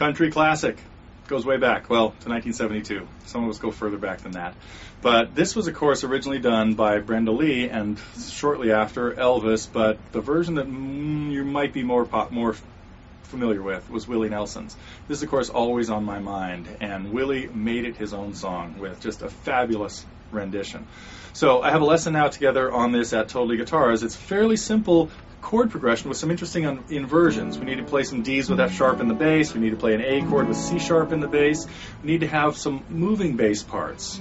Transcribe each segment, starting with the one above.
country classic. Goes way back, well, to 1972. Some of us go further back than that. But this was, of course, originally done by Brenda Lee and shortly after Elvis, but the version that you might be more familiar with was Willie Nelson's. This is, of course, always on my mind, and Willie made it his own song with just a fabulous rendition. So I have a lesson now together on this at Totally Guitars. It's fairly simple chord progression with some interesting inversions. We need to play some D's with F sharp in the bass. We need to play an A chord with C sharp in the bass. We need to have some moving bass parts.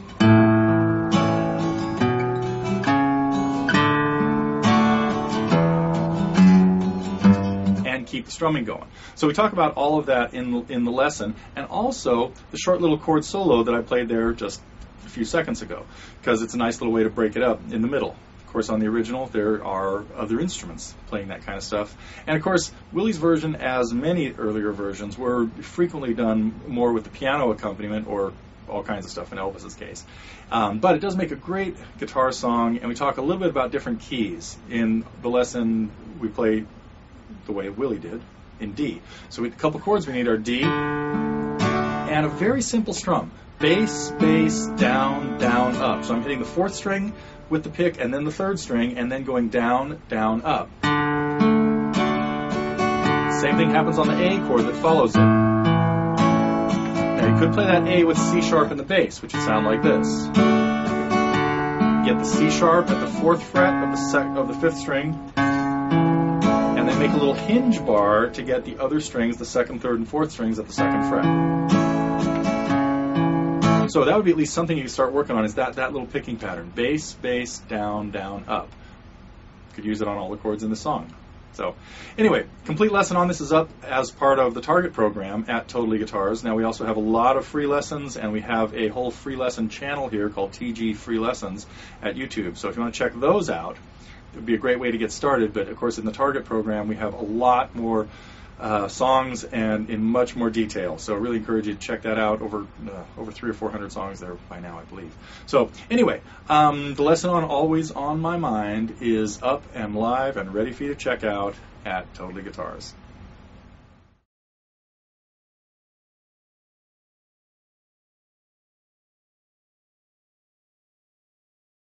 And keep the strumming going. So we talk about all of that in the lesson, and also the short little chord solo that I played there just a few seconds ago, because it's a nice little way to break it up in the middle. Of course, on the original, there are other instruments playing that kind of stuff. And of course, Willie's version, as many earlier versions, were frequently done more with the piano accompaniment or all kinds of stuff in Elvis's case. But it does make a great guitar song, and we talk a little bit about different keys. In the lesson, we play the way Willie did, in D. So a couple chords, we need our D, and a very simple strum. Bass, bass, down, down, up. So I'm hitting the fourth string with the pick, and then the third string, and then going down, down, up. Same thing happens on the A chord that follows it. Now you could play that A with C sharp in the bass, which would sound like this. Get the C sharp at the fourth fret of the fifth string, and then make a little hinge bar to get the other strings, the second, third, and fourth strings at the second fret. So that would be at least something you can start working on, is that little picking pattern. Bass, bass, down, down, up. You could use it on all the chords in the song. So anyway, complete lesson on this is up as part of the Target program at Totally Guitars. Now we also have a lot of free lessons, and we have a whole free lesson channel here called TG Free Lessons at YouTube. So if you want to check those out, it would be a great way to get started. But of course, in the Target program, we have a lot more songs and in much more detail. So I really encourage you to check that out. Over 300 or 400 songs there by now, I believe. So anyway, the lesson on Always on My Mind is up and live and ready for you to check out at Totally Guitars.